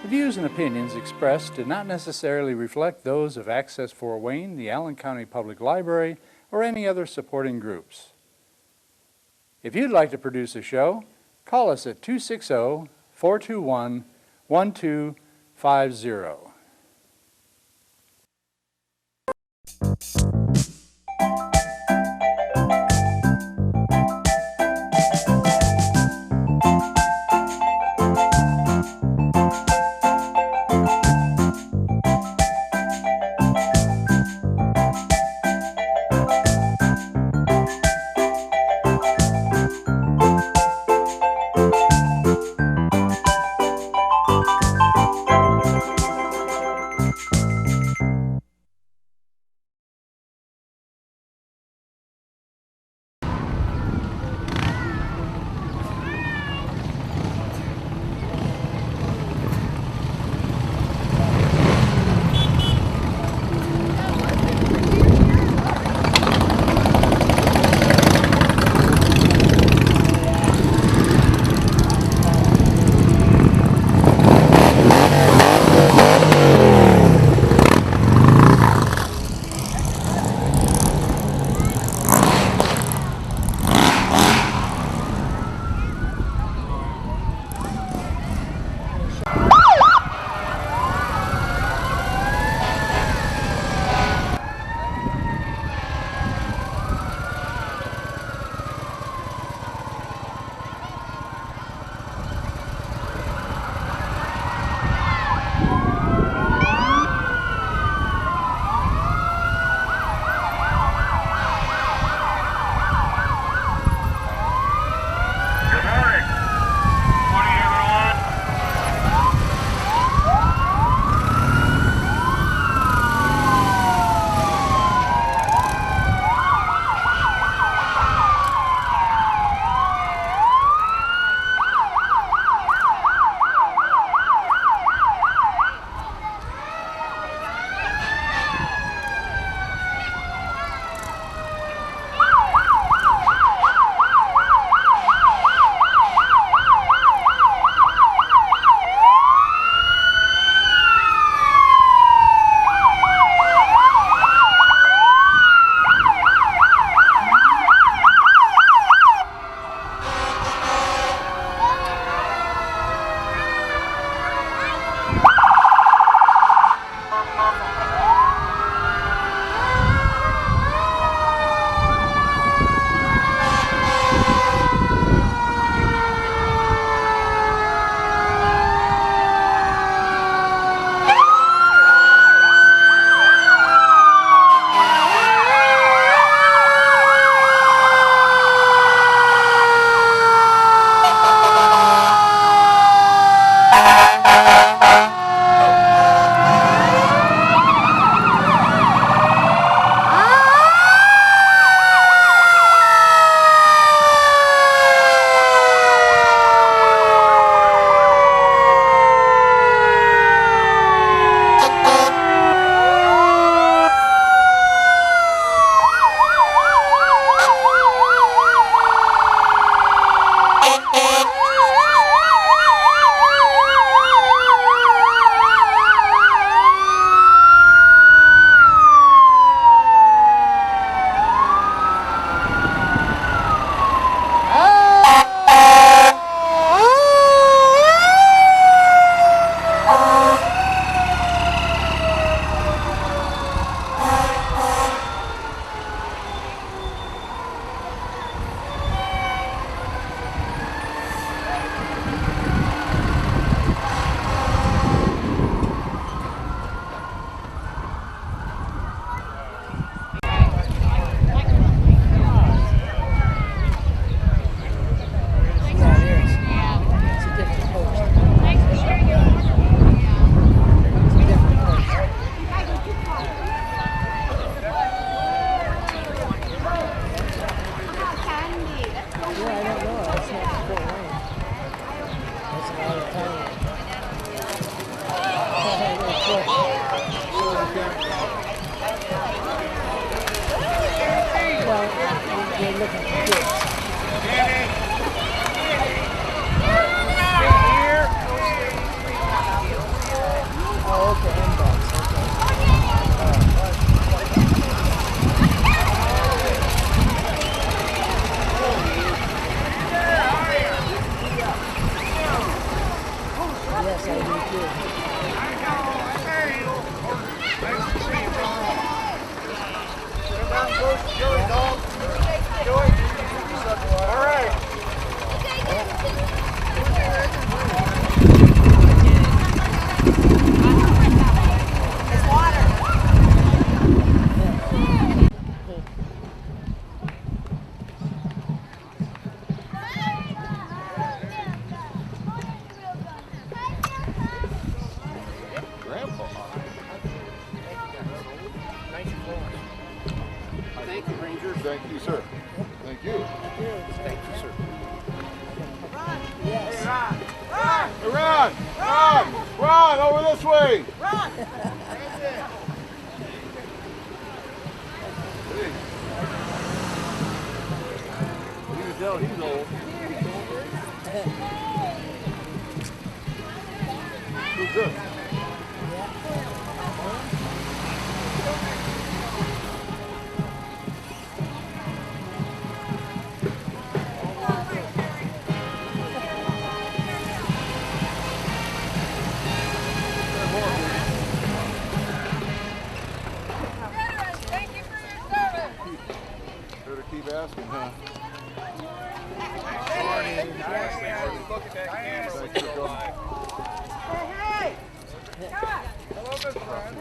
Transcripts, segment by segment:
The views and opinions expressed do not necessarily reflect those of Access Fort Wayne, the Allen County Public Library, or any other supporting groups. If you'd like to produce a show, call us at 260-421-1250. Yes, I do too. All right. Thank you, sir. Thank you. Thank you, sir. Yes. Hey, Ron! Ron, over this way! Run! Hey. You can tell he's old. Who's this? Better keep asking, huh? Look at that camera. Thanks for coming. Hey! Hello, Miss Friend.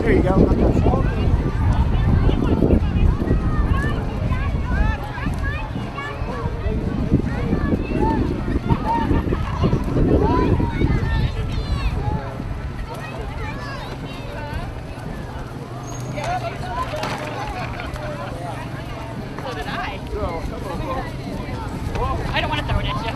There you go. So did I. I don't want to throw it at you.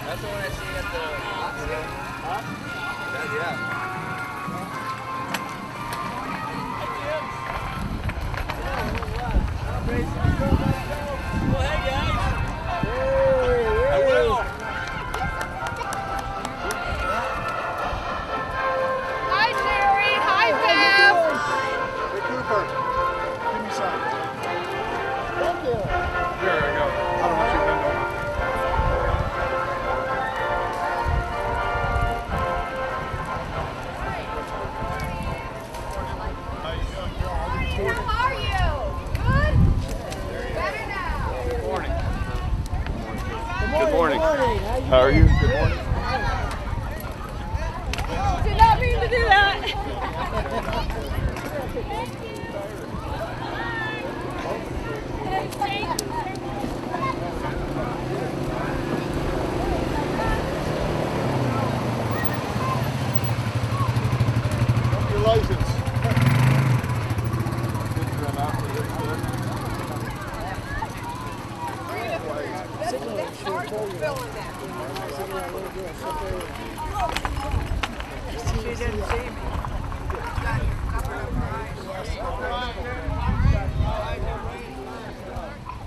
That's the one I see at the Huh? Yeah. Well, hey guys. I will. Hi, Jerry. Hi, Bev. Hey, Cooper. Give me some. Thank you. There we go. I don't want you to bend over. How are you? Good? Better now. Good morning. Good morning. How are you? Good morning. Did not mean to do that. license. She didn't see me.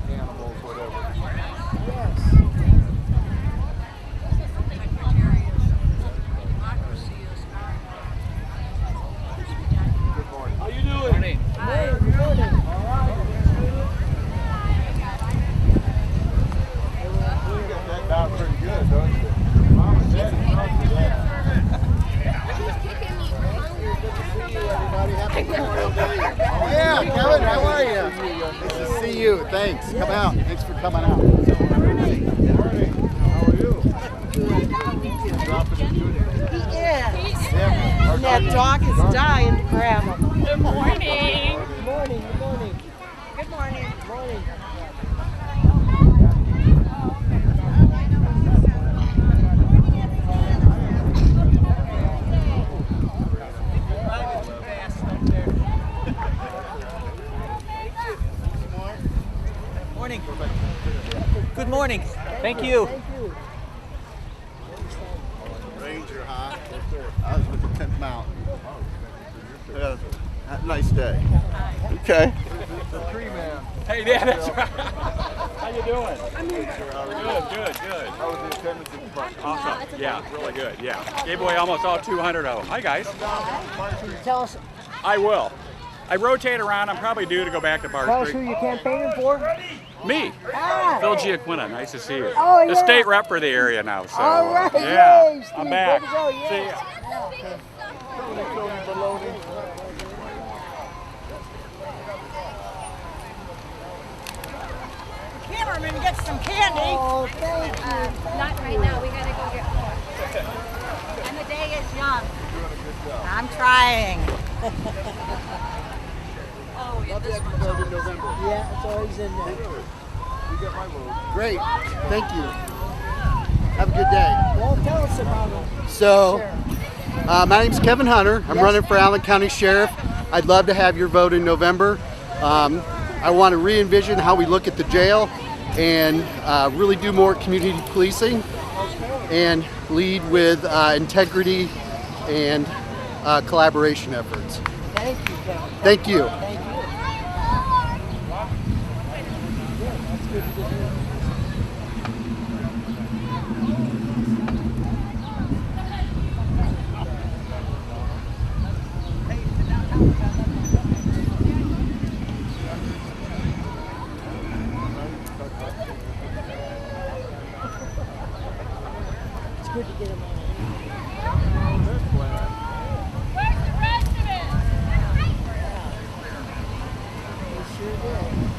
Animals, whatever. Good morning. How you doing? Morning. You got that down pretty good, don't you? Mom and Daddy, taught you that. Yeah, Kevin, how are you? Nice to see you. Thanks. Come out. Thanks for coming out. Morning. How are you? Dropping in good. He is. Yeah. And that dog is dying to grab him. Good morning. Good morning. Good morning. Good morning. Good morning. Morning. Good morning. Thank you. Thank you. Ranger, huh? I was with the 10th Mountain. Nice day. Okay. The tree man. Hey, yeah, that's right. How you doing? Good. How was the attendance at the park? Awesome. Yeah, really good. Yeah. Gave away almost all 200 of them. Hi, guys. Tell us, I will. I rotate around. I'm probably due to go back to tell Bar us who Street. you're campaigning for. Me, Ah. Phil Giaquina. Nice to see you. Oh, The yeah. state rep for the area now. So, All right. yeah, Yay, Steve. I'm back. Way to go. See Yes. ya. Cameraman gets some candy. Oh, thank you. Not right now. We gotta go get more. And the day is young. I'm trying. Oh, yeah, this one's Yeah, it's always in there. Great. Thank you. Have a good day. Well, tell us about it. So, my name's Kevin Hunter. I'm running for Allen County Sheriff. I'd love to have your vote in November. I want to re-envision how we look at the jail and really do more community policing and lead with integrity and collaboration efforts. Thank you, Kevin. Thank you. Thank you. It's good to get him on. Where's the rest of it? They sure did.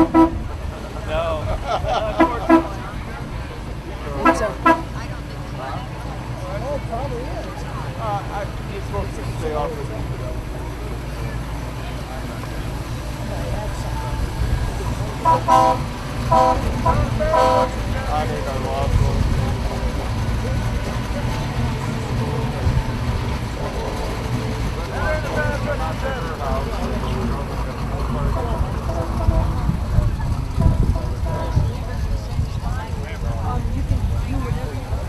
It's a, oh, probably is. He's supposed to stay off of it. I think I lost one. You can do whatever you want.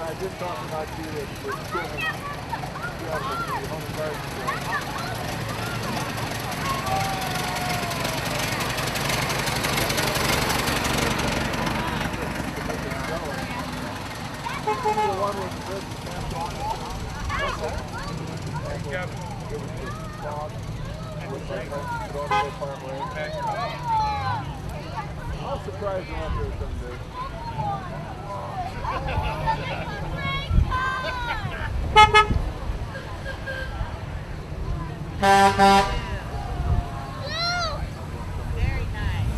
I did talk about you with children. Yeah, with the home garden. I'll surprise you out there someday. Very nice.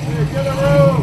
Hey, get a room!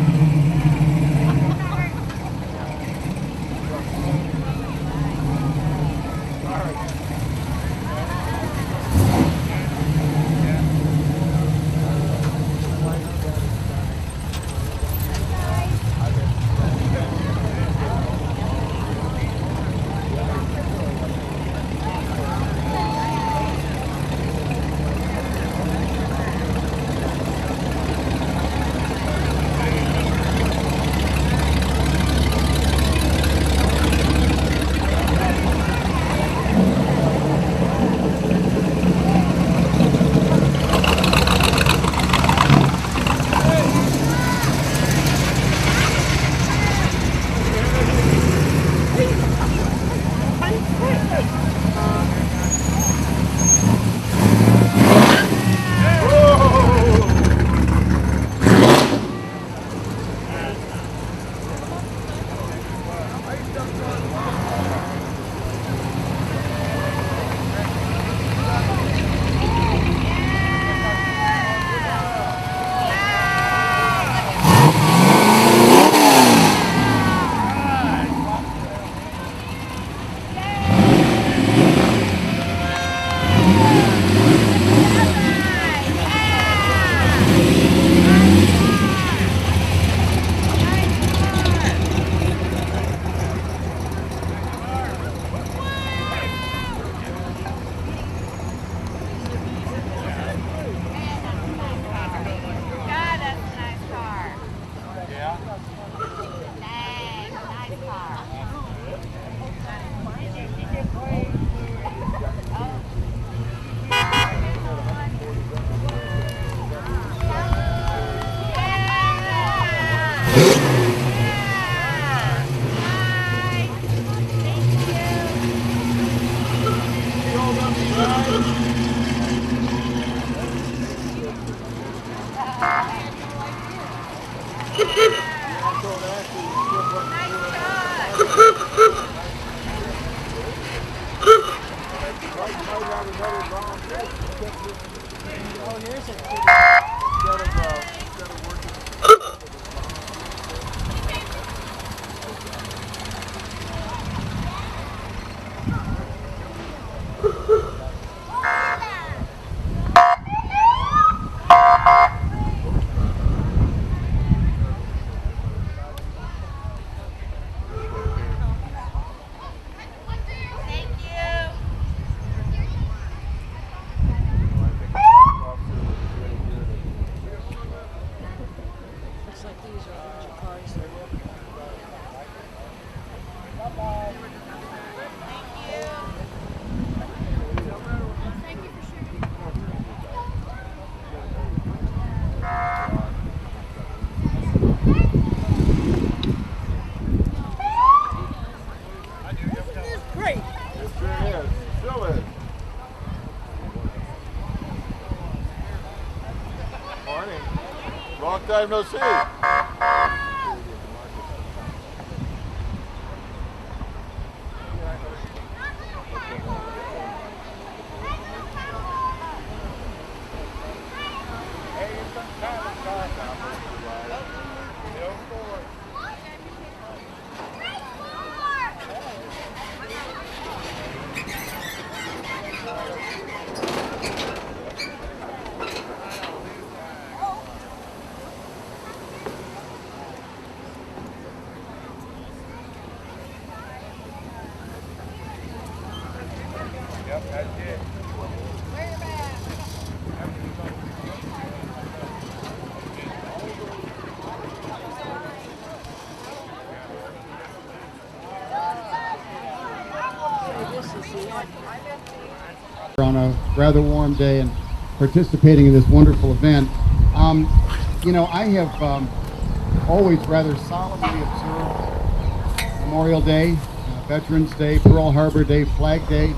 Oh, here's a pretty. Thank you. Looks like these are a bunch of cars. Great. It sure is. Still is. Morning. Long time no see. On a rather warm day and participating in this wonderful event. I have always rather solemnly observed Memorial Day, Veterans Day, Pearl Harbor Day, Flag Day.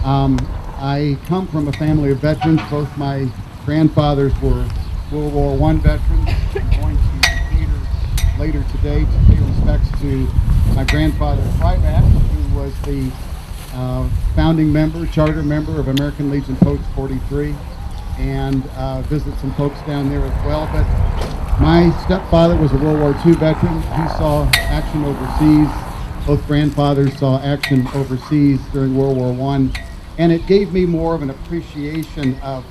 I come from a family of veterans. Both my grandfathers were World War I veterans. I'm going to theater later today to pay respects to my grandfather Ryback, who was the founding member, charter member of American Legion Post 43, and visit some folks down there as well. But my stepfather was a World War II veteran. He saw action overseas. Both grandfathers saw action overseas during World War I, and it gave me more of an appreciation of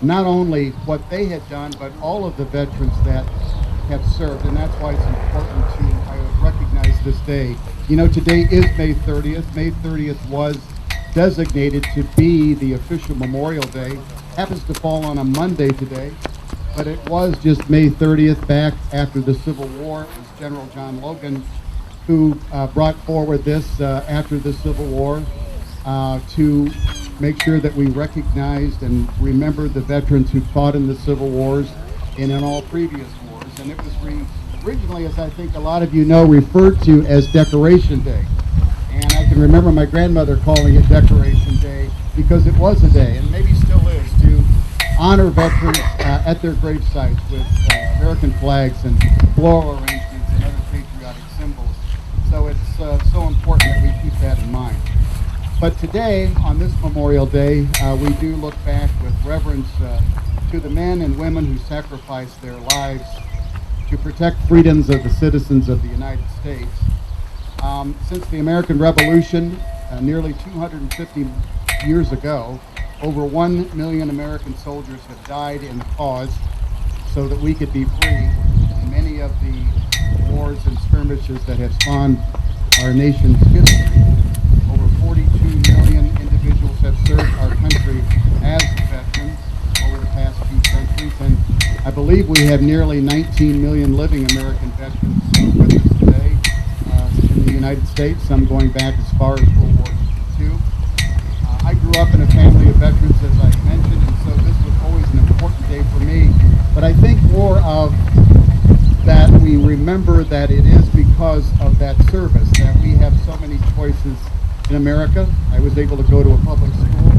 not only what they had done, but all of the veterans that have served, and that's why it's important to recognize this day. Today is May 30th. May 30th was designated to be the official Memorial Day. Happens to fall on a Monday today, but it was just May 30th back after the Civil War. It was General John Logan who brought forward this after the Civil War to make sure that we recognized and remembered the veterans who fought in the Civil Wars and in all previous wars. And it was originally, as I think a lot of you know, referred to as Decoration Day. And I can remember my grandmother calling it Decoration Day because it was a day, and maybe still is, to honor veterans at their grave sites with American flags and floral arrangements and other patriotic symbols. So it's so important that we keep that in mind. But today, on this Memorial Day, we do look back with reverence to the men and women who sacrificed their lives to protect freedoms of the citizens of the United States. Since the American Revolution, nearly 250 years ago, over 1 million American soldiers have died in the cause so that we could be free. And many of the wars and skirmishes that have spawned our nation's history, over 42 million individuals have served our country as veterans over the past few centuries, and I believe we have nearly 19 million living American veterans with us today in the United States, some going back as far as World War II. I grew up in a family of veterans, as I mentioned, and so this was always an important day for me. But I think more of that we remember that it is because of that service that we have so many choices in America. I was able to go to a public school.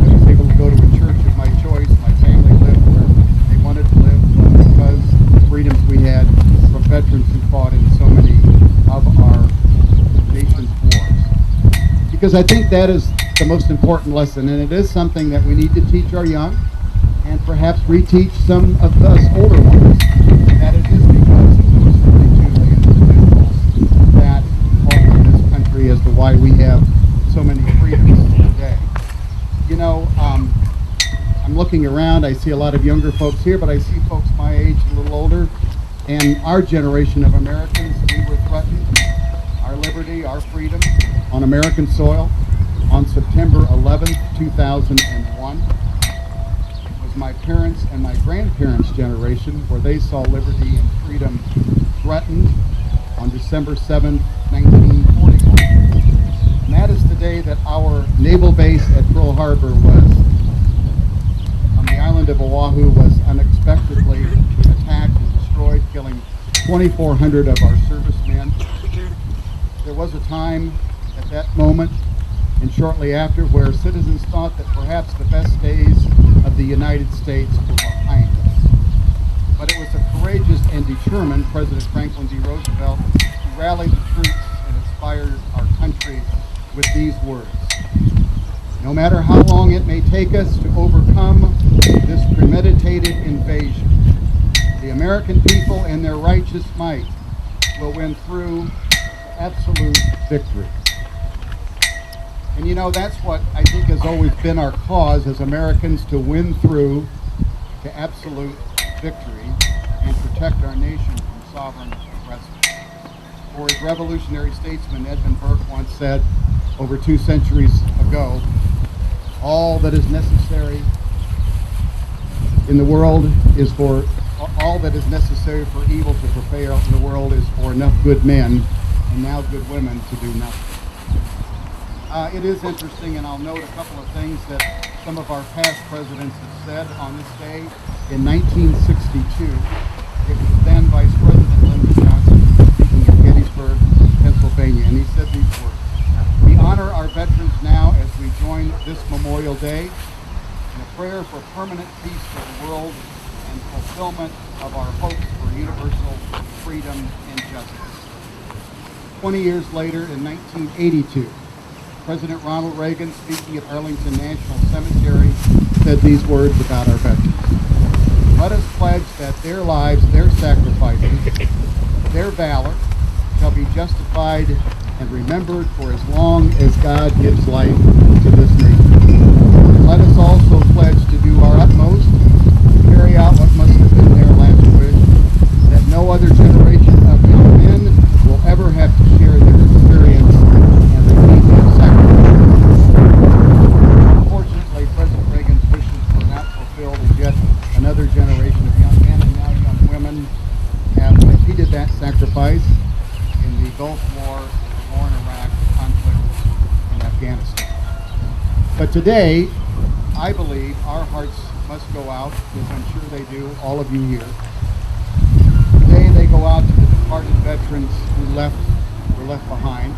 I was able to go to a church of my choice. My family lived where they wanted to live because of the freedoms we had from veterans who fought in so many of our nation's because I think that is the most important lesson, and it is something that we need to teach our young and perhaps reteach some of us older ones, that it is because of those 32 individuals that fought for this country as to why we have so many freedoms today. You know, I'm looking around, I see a lot of younger folks here, but I see folks my age, a little older, and our generation of Americans, we were threatened, our liberty, our freedom on American soil on September 11th, 2001. It was my parents' and my grandparents' generation where they saw liberty and freedom threatened on December 7th, 1941. And that is the day that our naval base at Pearl Harbor on the island of Oahu was unexpectedly attacked and destroyed, killing 2,400 of our servicemen. There was a time at that moment and shortly after where citizens thought that perhaps the best days of the United States were behind us. But it was a courageous and determined President Franklin D. Roosevelt who rallied the troops and inspired our country with these words: "No matter how long it may take us to overcome this premeditated invasion, the American people in their righteous might will win through absolute victory." And you know, that's what I think has always been our cause as Americans, to win through to absolute victory and protect our nation from sovereign oppressors. Or as revolutionary statesman Edmund Burke once said over 2 centuries ago, all that is necessary in the world is for all that is necessary for evil to prevail in the world is for enough good men and now good women to do nothing. It is interesting, and I'll note a couple of things that some of our past presidents have said on this day. In 1962, it was then Vice President Lyndon Johnson speaking at Gettysburg, Pennsylvania, and he said these words: "We honor our veterans now as we join this Memorial Day in a prayer for permanent peace for the world and fulfillment of our hopes for universal freedom and justice." 20 years later, in 1982, President Ronald Reagan, speaking at Arlington National Cemetery, said these words about our veterans: "Let us pledge that their lives, their sacrifices, their valor shall be justified and remembered for as long as God gives life to this nation. Let us also pledge to do our utmost to carry out what must have been their last wish, that no other generation of young men will ever have to share their experience and repeat their sacrifice." Unfortunately, President Reagan's wishes were not fulfilled, and yet another generation of young men and now young women have repeated that sacrifice in the Gulf War, the war in Iraq, the conflict in Afghanistan. But today, I believe our hearts must go out, as I'm sure they do, all of you here. Today they go out to the departed veterans who were left behind.